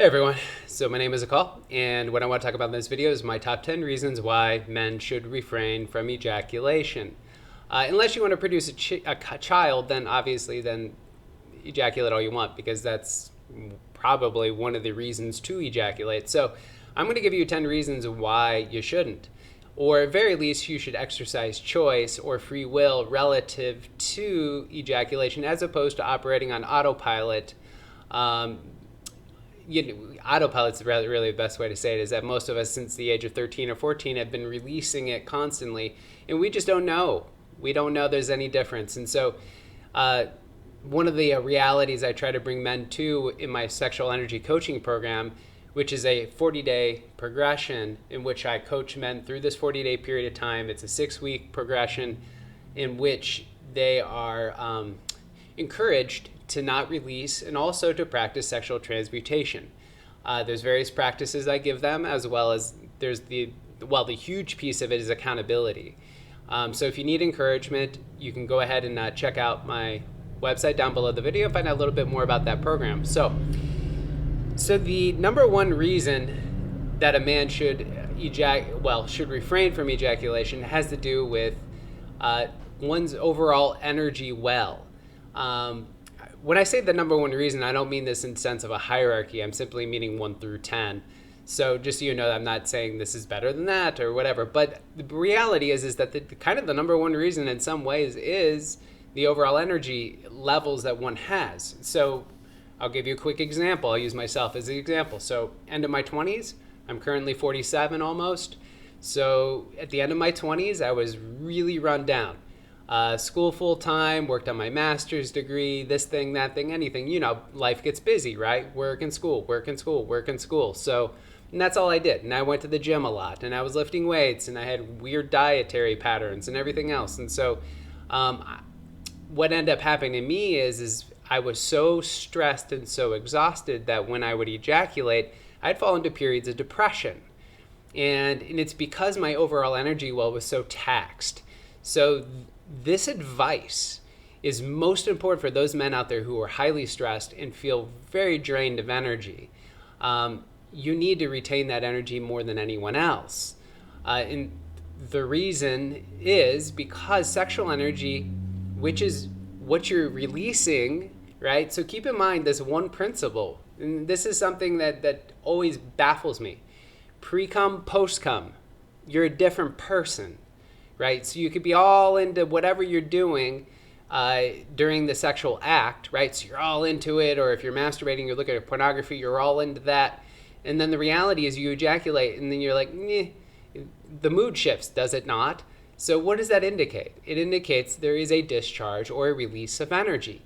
Hey everyone, so my name is Akal, and what I want to talk about in this video is my top 10 reasons why men should refrain from ejaculation. Unless you want to produce a child, then obviously then ejaculate all you want, because that's probably one of the reasons to ejaculate. So I'm going to give you 10 reasons why you shouldn't. Or at very least, you should exercise choice or free will relative to ejaculation as opposed to operating on autopilot. Autopilot's really the best way to say it, is that most of us since the age of 13 or 14 have been releasing it constantly, and we just don't know. We don't know there's any difference. And so one of the realities I try to bring men to in my sexual energy coaching program, which is a 40-day progression in which I coach men through this 40-day period of time. It's a 6-week progression in which they are encouraged to not release and also to practice sexual transmutation. There's various practices I give them, as well as there's the huge piece of it is accountability. So if you need encouragement, you can go ahead and check out my website down below the video and find out a little bit more about that program. So the number one reason that a man should refrain from ejaculation has to do with one's overall energy well. When I say the number one reason, I don't mean this in the sense of a hierarchy. I'm simply meaning 1 through 10. So just so you know, I'm not saying this is better than that or whatever. But the reality is that the number one reason in some ways is the overall energy levels that one has. So I'll give you a quick example. I'll use myself as an example. So end of my 20s, I'm currently 47 almost. So at the end of my 20s, I was really run down. School full time, worked on my master's degree, this thing, that thing, anything. You know, life gets busy, right? Work and school, work and school, work and school. So, and that's all I did. And I went to the gym a lot, and I was lifting weights, and I had weird dietary patterns and everything else. And so what ended up happening to me is I was so stressed and so exhausted that when I would ejaculate, I'd fall into periods of depression. And it's because my overall energy was so taxed. So this advice is most important for those men out there who are highly stressed and feel very drained of energy. You need to retain that energy more than anyone else. And the reason is because sexual energy, which is what you're releasing, right? So keep in mind this one principle. And this is something that always baffles me. Pre-cum, post-cum, you're a different person. Right? So you could be all into whatever you're doing during the sexual act, right? So you're all into it, or if you're masturbating, you're looking at pornography, you're all into that. And then the reality is you ejaculate, and then you're like, the mood shifts, does it not? So what does that indicate? It indicates there is a discharge or a release of energy.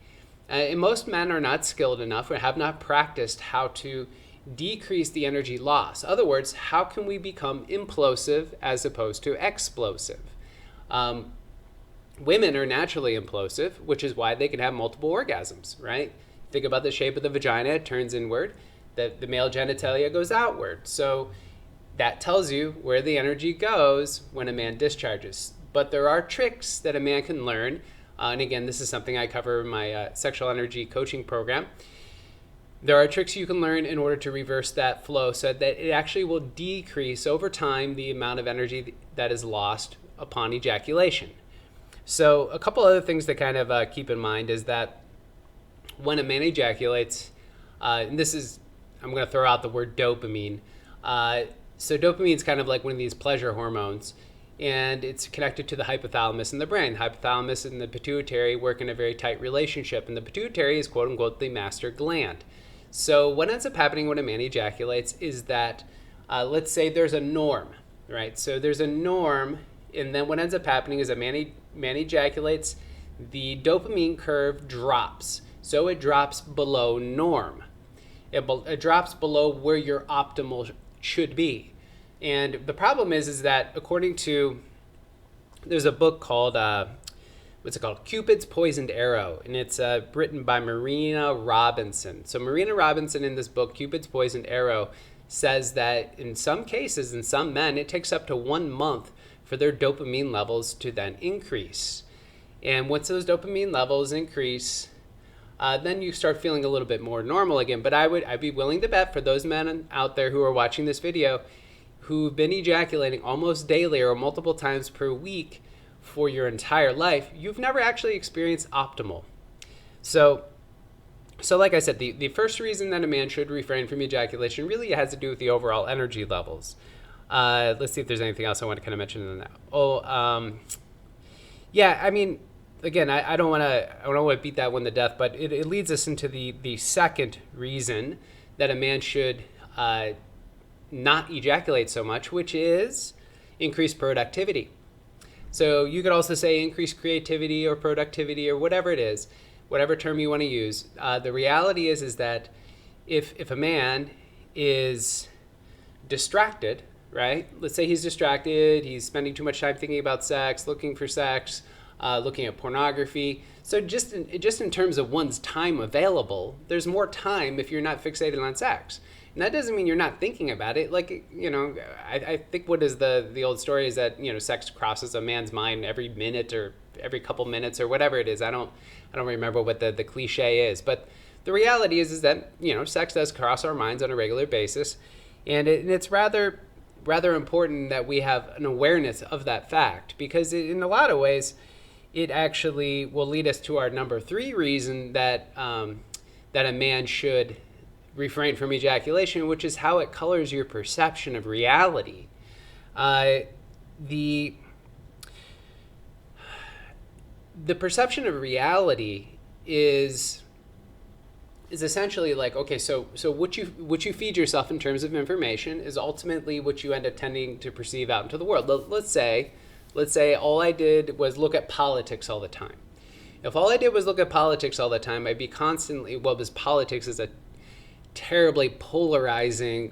And most men are not skilled enough or have not practiced how to decrease the energy loss. In other words, how can we become implosive as opposed to explosive? Women are naturally implosive, which is why they can have multiple orgasms, right? Think about the shape of the vagina, it turns inward, the male genitalia goes outward. So that tells you where the energy goes when a man discharges. But there are tricks that a man can learn. And again, this is something I cover in my sexual energy coaching program. There are tricks you can learn in order to reverse that flow so that it actually will decrease over time the amount of energy that is lost upon ejaculation. So a couple other things to kind of keep in mind is that when a man ejaculates, and this is, I'm going to throw out the word dopamine. So dopamine is kind of like one of these pleasure hormones, and it's connected to the hypothalamus in the brain. The hypothalamus and the pituitary work in a very tight relationship, and the pituitary is quote unquote the master gland. So what ends up happening when a man ejaculates is that, let's say there's a norm, right? So there's a norm, and then what ends up happening is a man ejaculates, the dopamine curve drops. So it drops below norm. It drops below where your optimal should be. And the problem is that according to, there's a book called, what's it called? Cupid's Poisoned Arrow, and it's written by Marina Robinson. So Marina Robinson in this book, Cupid's Poisoned Arrow, says that in some cases, in some men, it takes up to 1 month for their dopamine levels to then increase. And once those dopamine levels increase, then you start feeling a little bit more normal again. But I'd be willing to bet for those men out there who are watching this video who've been ejaculating almost daily or multiple times per week for your entire life, you've never actually experienced optimal. So like I said, the first reason that a man should refrain from ejaculation really has to do with the overall energy levels. Let's see if there's anything else I want to kind of mention in that. Yeah, I mean, again, I don't want to beat that one to death, but it leads us into the second reason that a man should not ejaculate so much, which is increased productivity. So you could also say increased creativity or productivity or whatever it is, whatever term you want to use. The reality is that if a man is distracted, right? Let's say he's distracted, he's spending too much time thinking about sex, looking for sex, looking at pornography. So just in terms of one's time available, there's more time if you're not fixated on sex. And that doesn't mean you're not thinking about it. Like, I think what is the old story is that, sex crosses a man's mind every minute or every couple minutes or whatever it is. I don't remember what the cliche is, but the reality is that, sex does cross our minds on a regular basis. And it's rather important that we have an awareness of that fact, because in a lot of ways, it actually will lead us to our number 3 reason that a man should refrain from ejaculation, which is how it colors your perception of reality. The perception of reality is essentially like, okay, so what you feed yourself in terms of information is ultimately what you end up tending to perceive out into the world. Let's say all I did was look at politics all the time. If all I did was look at politics all the time, I'd be constantly, because politics is a terribly polarizing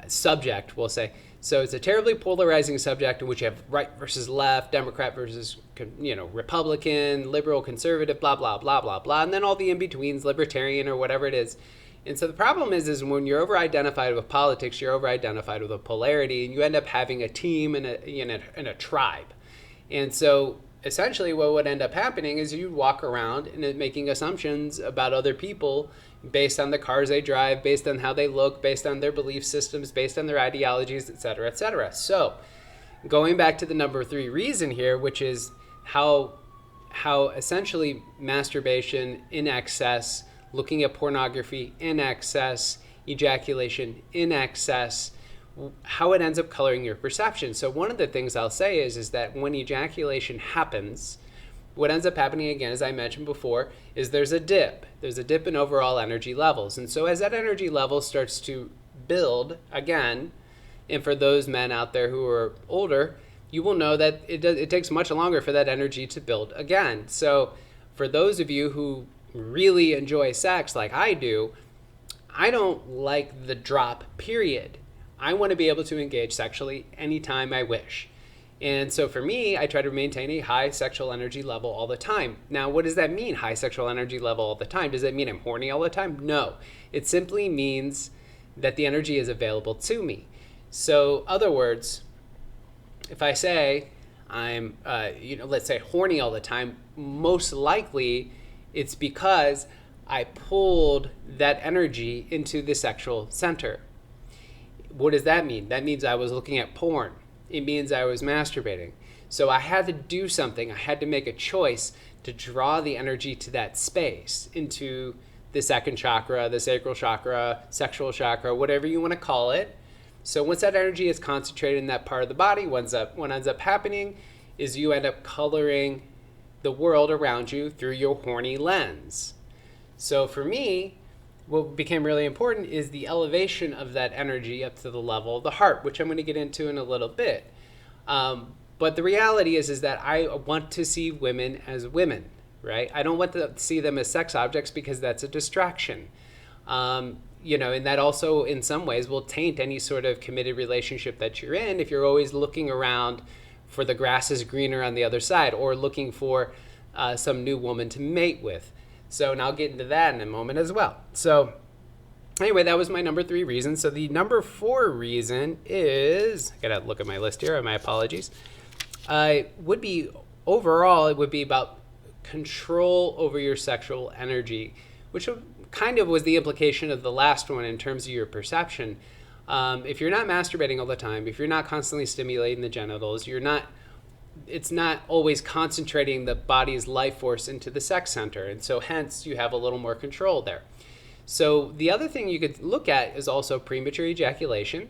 subject, we'll say. So it's a terribly polarizing subject in which you have right versus left, Democrat versus, Republican, liberal, conservative, blah, blah, blah, blah, blah, and then all the in-betweens, libertarian or whatever it is. And so the problem is when you're over-identified with politics, you're over-identified with a polarity, and you end up having a team and a tribe. And so essentially what would end up happening is you'd walk around and making assumptions about other people based on the cars they drive, based on how they look, based on their belief systems, based on their ideologies, et cetera, et cetera. So going back to the number 3 reason here, which is how essentially masturbation in excess, looking at pornography in excess, ejaculation in excess, how it ends up coloring your perception. So one of the things I'll say is that when ejaculation happens, what ends up happening, again, as I mentioned before, is there's a dip. There's a dip in overall energy levels. And so as that energy level starts to build again, and for those men out there who are older, you will know that it takes much longer for that energy to build again. So for those of you who really enjoy sex like I do, I don't like the drop, period. I want to be able to engage sexually anytime I wish. And so for me, I try to maintain a high sexual energy level all the time. Now, what does that mean, high sexual energy level all the time? Does that mean I'm horny all the time? No. It simply means that the energy is available to me. So, other words, if I say I'm, let's say horny all the time, most likely it's because I pulled that energy into the sexual center. What does that mean? That means I was looking at porn. It means I was masturbating. So I had to do something. I had to make a choice to draw the energy to that space, into the second chakra, the sacral chakra, sexual chakra, whatever you want to call it. So once that energy is concentrated in that part of the body, what ends up happening is you end up coloring the world around you through your horny lens. So for me, what became really important is the elevation of that energy up to the level of the heart, which I'm going to get into in a little bit. But the reality is that I want to see women as women, right? I don't want to see them as sex objects because that's a distraction. And that also in some ways will taint any sort of committed relationship that you're in if you're always looking around for the grass is greener on the other side, or looking for some new woman to mate with. So, and I'll get into that in a moment as well. So anyway, that was my number 3 reason. So the number 4 reason is, I gotta look at my list here, my apologies. It would be about control over your sexual energy, which kind of was the implication of the last one in terms of your perception. If you're not masturbating all the time, if you're not constantly stimulating the genitals, it's not always concentrating the body's life force into the sex center. And so hence you have a little more control there. So the other thing you could look at is also premature ejaculation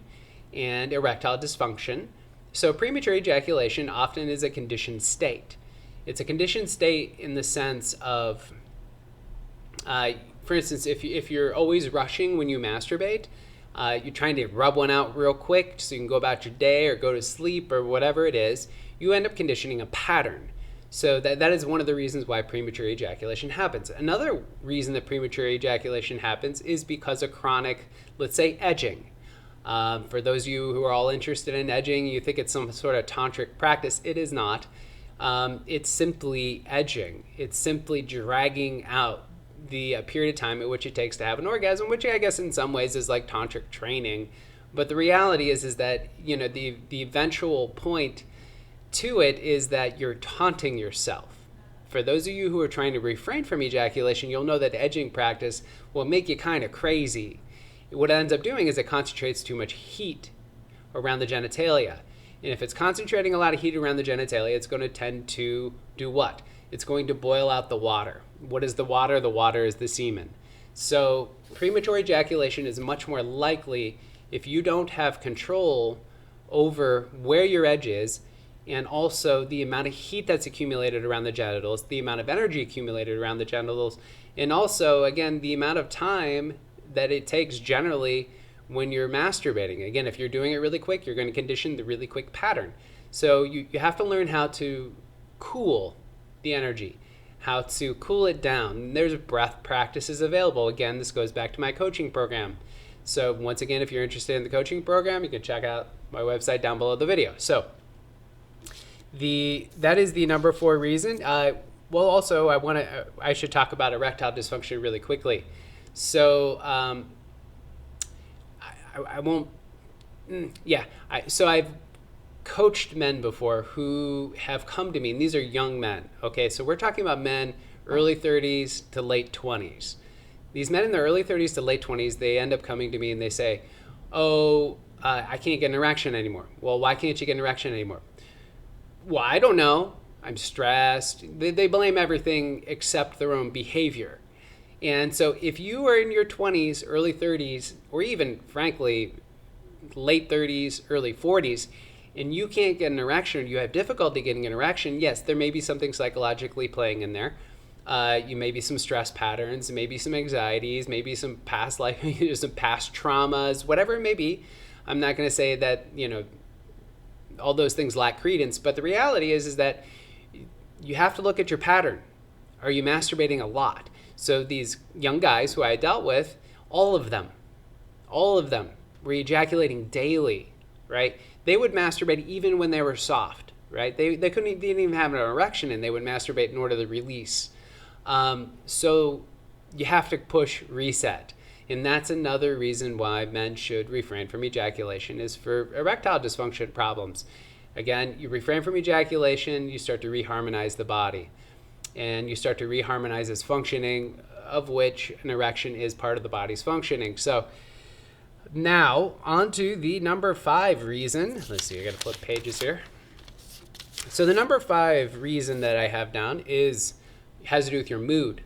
and erectile dysfunction. So premature ejaculation often is a conditioned state. It's a conditioned state in the sense of, for instance, if you're always rushing when you masturbate, you're trying to rub one out real quick so you can go about your day or go to sleep or whatever it is, you end up conditioning a pattern. So that is one of the reasons why premature ejaculation happens. Another reason that premature ejaculation happens is because of chronic, let's say, edging. For those of you who are all interested in edging, you think it's some sort of tantric practice. It is not. It's simply edging. It's simply dragging out the period of time at which it takes to have an orgasm, which I guess in some ways is like tantric training. But the reality is that, you know, the eventual point to it is that you're taunting yourself. For those of you who are trying to refrain from ejaculation, you'll know that edging practice will make you kind of crazy. What it ends up doing is it concentrates too much heat around the genitalia. And if it's concentrating a lot of heat around the genitalia, it's going to tend to do what? It's going to boil out the water. What is the water? The water is the semen. So premature ejaculation is much more likely if you don't have control over where your edge is, and also the amount of heat that's accumulated around the genitals, the amount of energy accumulated around the genitals, and also, again, the amount of time that it takes generally when you're masturbating. Again, if you're doing it really quick, you're going to condition the really quick pattern. So you have to learn how to cool the energy, how to cool it down. And there's breath practices available. Again, this goes back to my coaching program. So once again, if you're interested in the coaching program, you can check out my website down below the video. So that is the number 4 reason. Well, also, I should talk about erectile dysfunction really quickly. So I won't. So I've coached men before who have come to me, and these are young men. Okay, so we're talking about men early 30s to late 20s. These men in their early 30s to late 20s, they end up coming to me and they say, "Oh, I can't get an erection anymore." Well, why can't you get an erection anymore? Well, I don't know. I'm stressed. They blame everything except their own behavior. And so if you are in your 20s, early 30s, or even, frankly, late 30s, early 40s, and you can't get an erection, or you have difficulty getting an erection, yes, there may be something psychologically playing in there. You may be some stress patterns, maybe some anxieties, maybe some past life, some past traumas, whatever it may be. I'm not going to say that, all those things lack credence, but the reality is that you have to look at your pattern. Are you masturbating a lot? So these young guys who I dealt with, all of them were ejaculating daily, right? They would masturbate even when they were soft, right? They didn't even have an erection, and they would masturbate in order to release. So you have to push reset. And that's another reason why men should refrain from ejaculation, is for erectile dysfunction problems. Again, you refrain from ejaculation, you start to reharmonize the body. And you start to reharmonize its functioning, of which an erection is part of the body's functioning. So now on to the number 5 reason. Let's see, I got to flip pages here. So the number 5 reason that I have down has to do with your mood.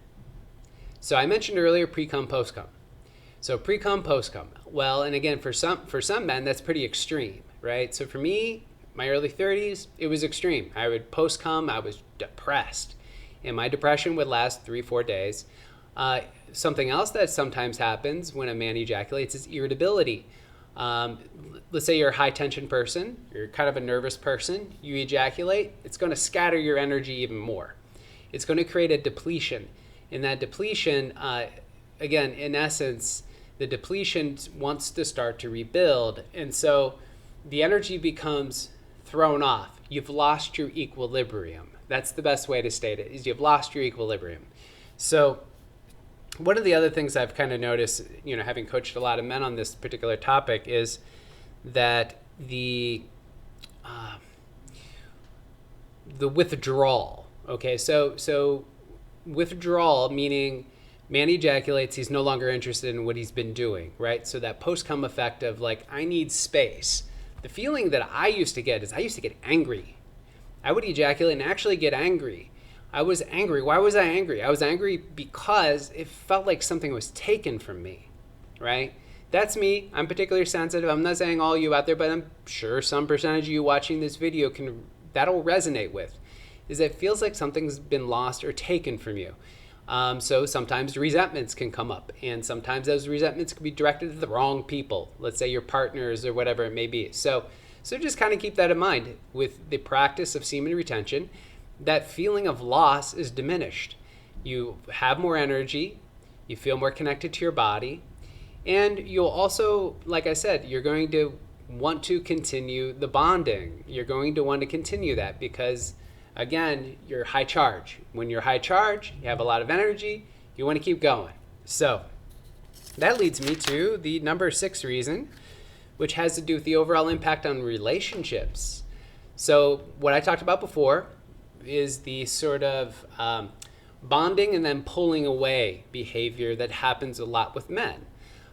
So I mentioned earlier pre-cum, post-cum. So pre-cum, post-cum. Well, and again, for some men, that's pretty extreme, right? So for me, my early 30s, it was extreme. I would post-cum, I was depressed. And my depression would last 3-4 days. Something else that sometimes happens when a man ejaculates is irritability. Let's say you're a high-tension person, you're kind of a nervous person, you ejaculate, it's going to scatter your energy even more. It's going to create a depletion. And that depletion, again, in essence, the depletion wants to start to rebuild. And so the energy becomes thrown off. You've lost your equilibrium. That's the best way to state it, is you've lost your equilibrium. So one of the other things I've kind of noticed, having coached a lot of men on this particular topic, is that the withdrawal. Okay, so withdrawal, meaning man ejaculates, he's no longer interested in what he's been doing, right? So that post-cum effect of like, I need space. The feeling that I used to get is I used to get angry. I would ejaculate and actually get angry. I was angry. Why was I angry? I was angry because it felt like something was taken from me, right? That's me. I'm particularly sensitive. I'm not saying all you out there, but I'm sure some percentage of you watching this video that'll resonate with, is that it feels like something's been lost or taken from you. So sometimes resentments can come up, and sometimes those resentments can be directed to the wrong people. Let's say your partners or whatever it may be. So just kind of keep that in mind with the practice of semen retention. That feeling of loss is diminished. You have more energy, you feel more connected to your body, and you'll also, like I said, you're going to want to continue the bonding. You're going to want to continue that because, again, you're high charge. When you're high charge, you have a lot of energy, you want to keep going. So that leads me to the number 6 reason, which has to do with the overall impact on relationships. So what I talked about before is the sort of bonding and then pulling away behavior that happens a lot with men.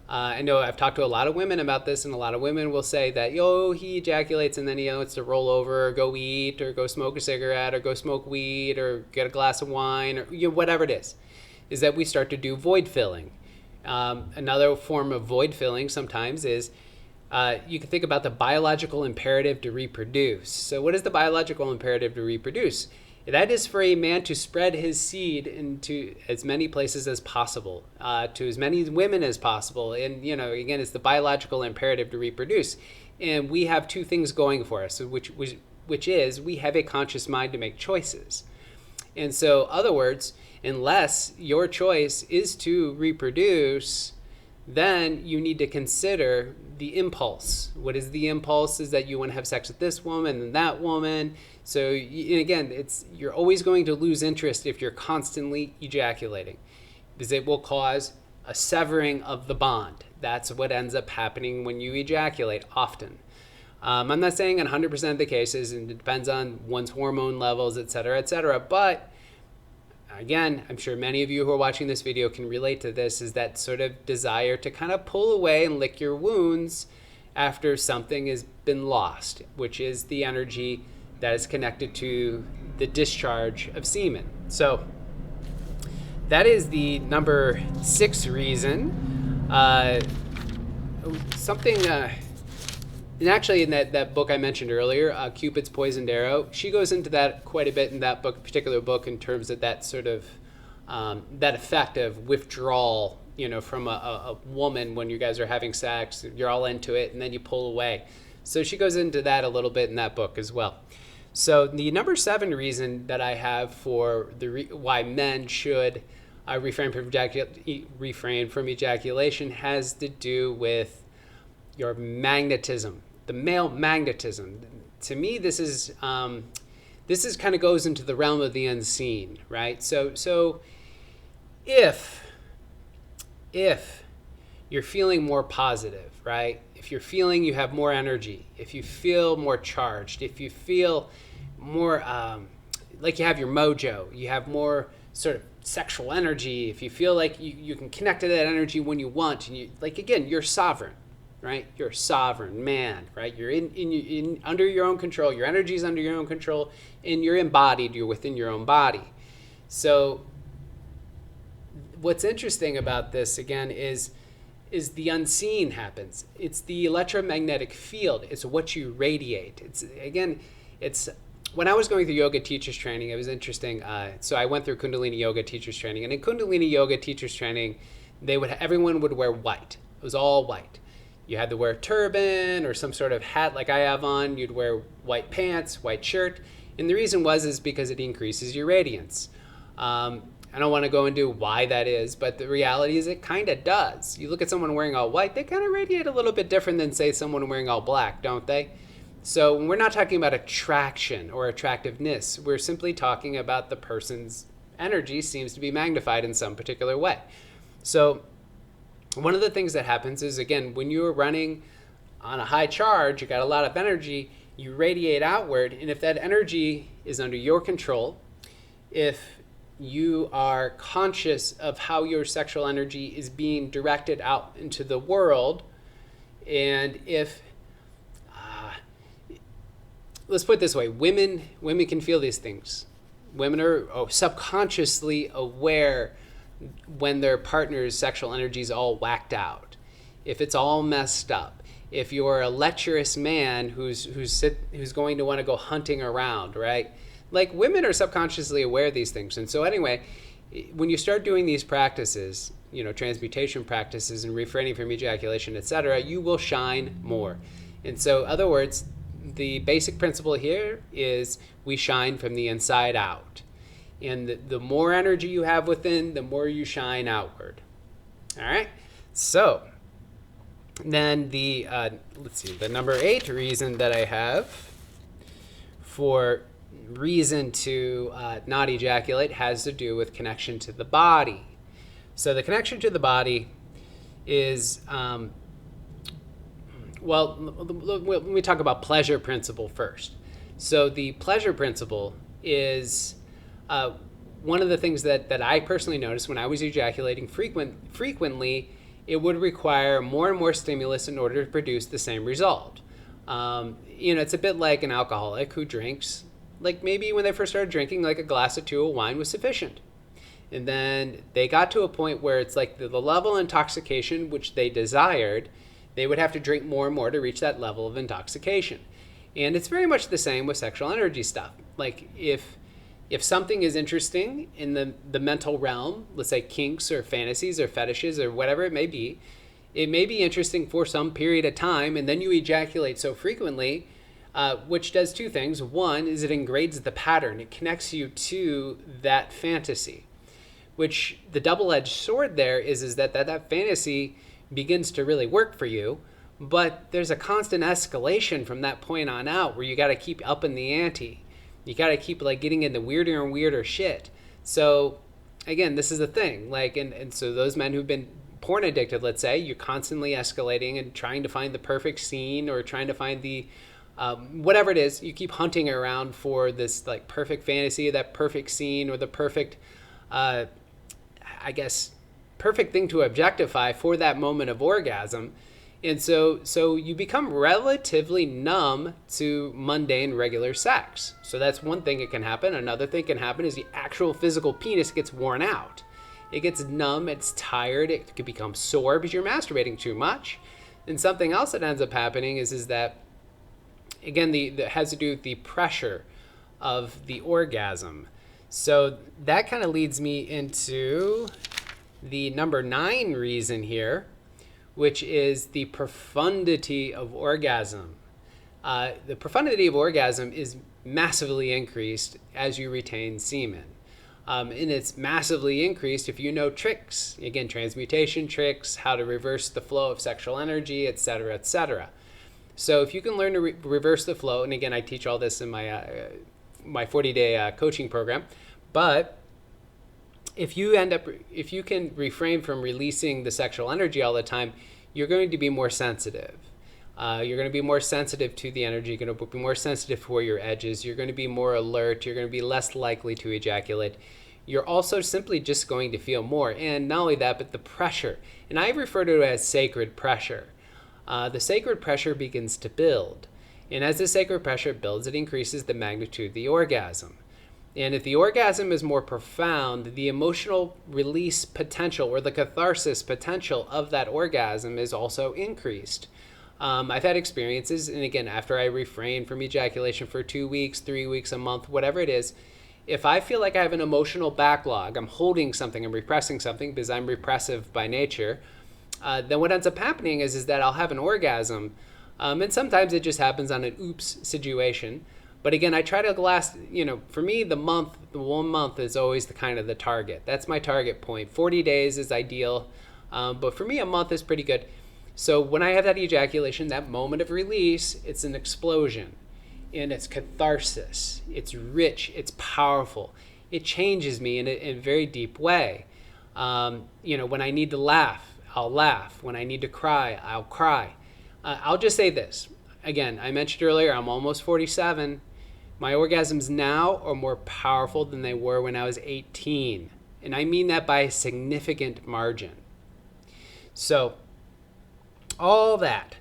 I know I've talked to a lot of women about this, and a lot of women will say that, he ejaculates and then he wants to roll over or go eat or go smoke a cigarette or go smoke weed or get a glass of wine or whatever it is that we start to do void filling. Another form of void filling sometimes is you can think about the biological imperative to reproduce. So what is the biological imperative to reproduce? That is for a man to spread his seed into as many places as possible, to as many women as possible. And, again, it's the biological imperative to reproduce. And we have 2 things going for us, which is we have a conscious mind to make choices. And so, other words, unless your choice is to reproduce, then you need to consider the impulse. What is the impulse? Is that you want to have sex with this woman and that woman. So, and again, you're always going to lose interest if you're constantly ejaculating, because it will cause a severing of the bond. That's what ends up happening when you ejaculate often. I'm not saying in 100% of the cases, and it depends on one's hormone levels, et cetera, but again, I'm sure many of you who are watching this video can relate to this, is that sort of desire to kind of pull away and lick your wounds after something has been lost, which is the energy that is connected to the discharge of semen. So that is the number 6 reason. And actually in that book I mentioned earlier, Cupid's Poisoned Arrow, she goes into that quite a bit in that particular book in terms of that sort of, that effect of withdrawal, from a woman when you guys are having sex, you're all into it, and then you pull away. So she goes into that a little bit in that book as well. So the number 7 reason that I have for why men should refrain from ejaculation has to do with your magnetism, the male magnetism. To me, this is kind of goes into the realm of the unseen, right? So if you're feeling more positive, right? If you're feeling you have more energy, if you feel more charged, if you feel more like you have your mojo, you have more sort of sexual energy, if you feel like you can connect to that energy when you want, and again, you're sovereign, right? You're a sovereign man, right? You're in under your own control. Your energy is under your own control, and you're embodied. You're within your own body. So what's interesting about this, again, is the unseen happens. It's the electromagnetic field. It's what you radiate. It's when I was going through yoga teachers training, it was interesting. So I went through Kundalini yoga teachers training, and in Kundalini yoga teachers training, everyone would wear white. It was all white. You had to wear a turban or some sort of hat like I have on. You'd wear white pants, white shirt, and the reason is because it increases your radiance. I don't want to go into why that is, but the reality is it kind of does. You look at someone wearing all white, they kind of radiate a little bit different than, say, someone wearing all black, don't they? So we're not talking about attraction or attractiveness. We're simply talking about the person's energy seems to be magnified in some particular way. So one of the things that happens is, again, when you're running on a high charge, you got a lot of energy, you radiate outward, and if that energy is under your control, if you are conscious of how your sexual energy is being directed out into the world. And if let's put it this way, women can feel these things. Women are subconsciously aware when their partner's sexual energy is all whacked out, if it's all messed up, if you're a lecherous man who's going to want to go hunting around, right? Like, women are subconsciously aware of these things. And so anyway, when you start doing these practices, transmutation practices and refraining from ejaculation, etc., you will shine more. And so, in other words, the basic principle here is we shine from the inside out. And the more energy you have within, the more you shine outward. All right? So, then the number 8 reason that I have for reason to not ejaculate has to do with connection to the body. So the connection to the body is, let me talk about pleasure principle first. So the pleasure principle is one of the things that I personally noticed when I was ejaculating frequently, it would require more and more stimulus in order to produce the same result. It's a bit like an alcoholic who drinks. Like, maybe when they first started drinking, like a glass or 2 of wine was sufficient. And then they got to a point where it's like the level of intoxication which they desired, they would have to drink more and more to reach that level of intoxication. And it's very much the same with sexual energy stuff. Like, if something is interesting in the mental realm, let's say kinks or fantasies or fetishes or whatever it may be interesting for some period of time, and then you ejaculate so frequently, which does 2 things. One is it engrades the pattern. It connects you to that fantasy, which the double-edged sword there is that fantasy begins to really work for you, but there's a constant escalation from that point on out where you got to keep upping the ante. You got to keep getting into weirder and weirder shit. So again, this is the thing. And so those men who've been porn addicted, let's say, you're constantly escalating and trying to find the perfect scene or trying to find the whatever it is, you keep hunting around for this perfect fantasy, that perfect scene, or the perfect, perfect thing to objectify for that moment of orgasm. And so you become relatively numb to mundane regular sex. So that's one thing that can happen. Another thing can happen is the actual physical penis gets worn out. It gets numb, it's tired, it could become sore because you're masturbating too much. And something else that ends up happening is that, again, that has to do with the pressure of the orgasm. So that kind of leads me into the number 9 reason here, which is the profundity of orgasm. The profundity of orgasm is massively increased as you retain semen. And it's massively increased if you know tricks. Again, transmutation tricks, how to reverse the flow of sexual energy, etc., etc. So if you can learn to reverse the flow, and again, I teach all this in my 40-day coaching program, but if you can refrain from releasing the sexual energy all the time, you're going to be more sensitive. You're going to be more sensitive to the energy. You're going to be more sensitive for your edges. You're going to be more alert. You're going to be less likely to ejaculate. You're also simply just going to feel more. And not only that, but the pressure. And I refer to it as sacred pressure. The sacred pressure begins to build. And as the sacred pressure builds, it increases the magnitude of the orgasm. And if the orgasm is more profound, the emotional release potential or the catharsis potential of that orgasm is also increased. I've had experiences, and again, after I refrain from ejaculation for 2 weeks, 3 weeks, a month, whatever it is, if I feel like I have an emotional backlog, I'm holding something, I'm repressing something because I'm repressive by nature, then what ends up happening is that I'll have an orgasm, and sometimes it just happens on an oops situation. But again, I try to last, for me, the 1 month is always the target. That's my target point. 40 days is ideal. But for me, a month is pretty good. So when I have that ejaculation, that moment of release, it's an explosion. And it's catharsis. It's rich. It's powerful. It changes me in a very deep way. When I need to laugh, I'll laugh. When I need to cry, I'll cry. I'll just say this. Again, I mentioned earlier, I'm almost 47. My orgasms now are more powerful than they were when I was 18. And I mean that by a significant margin. So, all that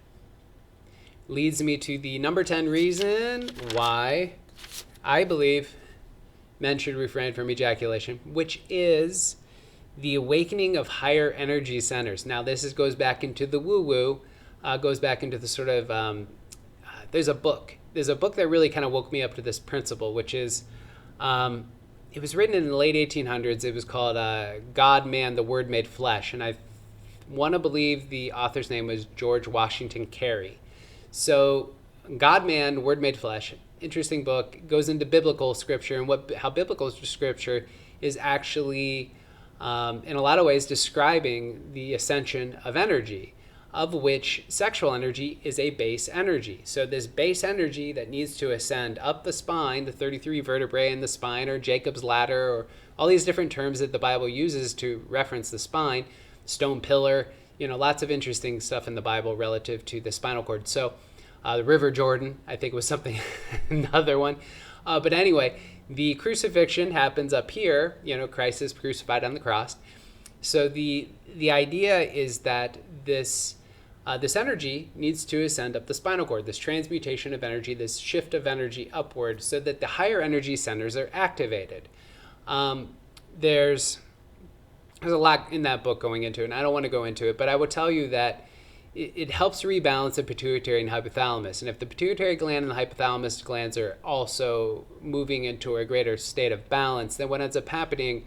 leads me to the number 10 reason why I believe men should refrain from ejaculation, which is the awakening of higher energy centers. Now, this goes back into the woo-woo, goes back into the sort of, there's a book that really kind of woke me up to this principle, which is, it was written in the late 1800s. It was called God, Man, the Word Made Flesh. And I want to believe the author's name was George Washington Carey. So God, Man, Word Made Flesh, interesting book, goes into biblical scripture and how biblical scripture is actually, in a lot of ways, describing the ascension of energy, of which sexual energy is a base energy. So this base energy that needs to ascend up the spine, the 33 vertebrae in the spine, or Jacob's ladder, or all these different terms that the Bible uses to reference the spine, stone pillar, lots of interesting stuff in the Bible relative to the spinal cord. So the River Jordan, I think, was something, another one. But anyway, the crucifixion happens up here. Christ is crucified on the cross. So the idea is that this energy needs to ascend up the spinal cord, this transmutation of energy, this shift of energy upward, so that the higher energy centers are activated. There's a lot in that book going into it, and I don't want to go into it, but I will tell you that it helps rebalance the pituitary and hypothalamus. And if the pituitary gland and the hypothalamus glands are also moving into a greater state of balance, then what ends up happening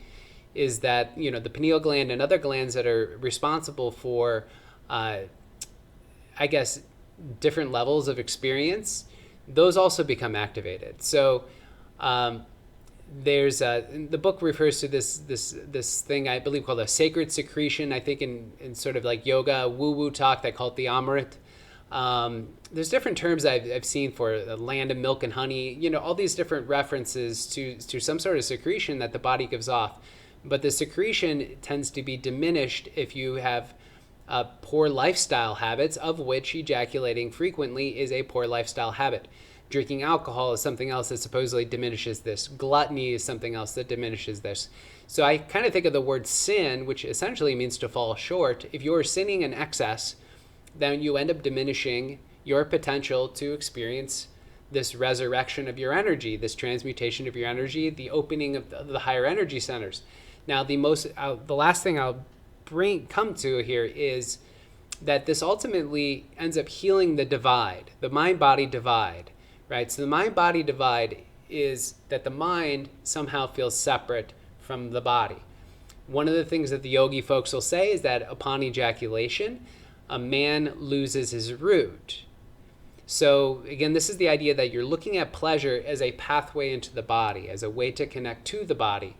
is that, the pineal gland and other glands that are responsible for, different levels of experience, those also become activated. So there's the book refers to this thing I believe called a sacred secretion. I think in sort of like yoga woo-woo talk they call it the Amrit. There's different terms I've seen for the land of milk and honey. All these different references to some sort of secretion that the body gives off. But the secretion tends to be diminished if you have poor lifestyle habits, of which ejaculating frequently is a poor lifestyle habit. Drinking alcohol is something else that supposedly diminishes this. Gluttony is something else that diminishes this. So I kind of think of the word sin, which essentially means to fall short. If you're sinning in excess, then you end up diminishing your potential to experience this resurrection of your energy, this transmutation of your energy, the opening of the higher energy centers. Now, the last thing I'll come to here is that this ultimately ends up healing the divide, the mind-body divide, right? So the mind-body divide is that the mind somehow feels separate from the body. One of the things that the yogi folks will say is that upon ejaculation, a man loses his root. So again, this is the idea that you're looking at pleasure as a pathway into the body, as a way to connect to the body.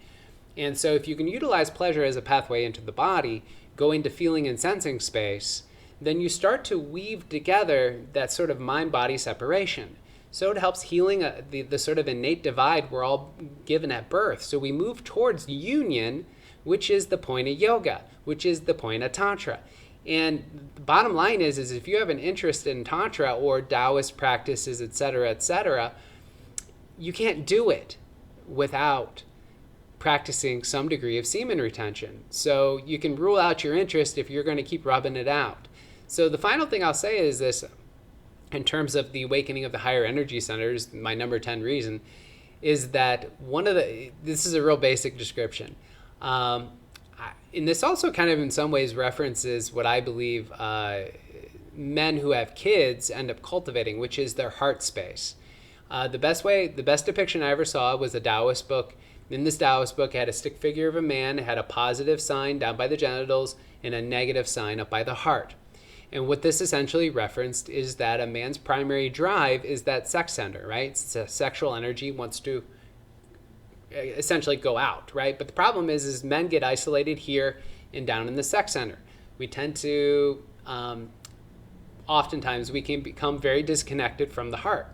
And so if you can utilize pleasure as a pathway into the body, go into feeling and sensing space, then you start to weave together that sort of mind-body separation. So it helps healing the sort of innate divide we're all given at birth. So we move towards union, which is the point of yoga, which is the point of Tantra. And the bottom line is if you have an interest in Tantra or Taoist practices, etc., you can't do it without practicing some degree of semen retention. So you can rule out your interest if you're going to keep rubbing it out. So the final thing I'll say is this, in terms of the awakening of the higher energy centers, my number 10 reason, is that this is a real basic description. And this also kind of in some ways references what I believe men who have kids end up cultivating, which is their heart space. The best depiction I ever saw was a Taoist book. In this Taoist book, it had a stick figure of a man, it had a positive sign down by the genitals and a negative sign up by the heart. And what this essentially referenced is that a man's primary drive is that sex center, right? It's a sexual energy, wants to essentially go out, right? But the problem is men get isolated here and down in the sex center. We tend to, oftentimes we can become very disconnected from the heart.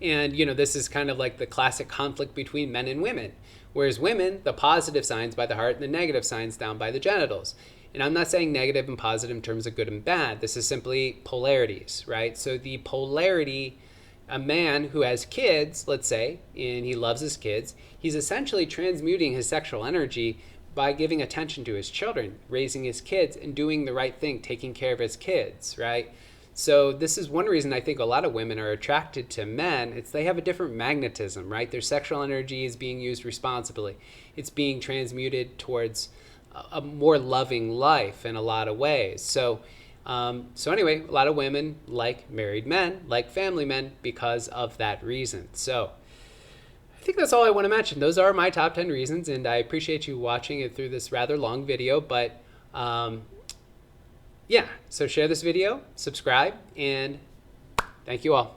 And, this is kind of like the classic conflict between men and women. Whereas women, the positive signs by the heart and the negative signs down by the genitals. And I'm not saying negative and positive in terms of good and bad. This is simply polarities, right? So the polarity a man who has kids, let's say, and he loves his kids, he's essentially transmuting his sexual energy by giving attention to his children, raising his kids, and doing the right thing, taking care of his kids, right? So this is one reason I think a lot of women are attracted to men. It's they have a different magnetism, right? Their sexual energy is being used responsibly. It's being transmuted towards a more loving life in a lot of ways. So anyway, a lot of women like married men, like family men, because of that reason. So I think that's all I want to mention. Those are my top 10 reasons, and I appreciate you watching it through this rather long video. But yeah, so share this video, subscribe, and thank you all.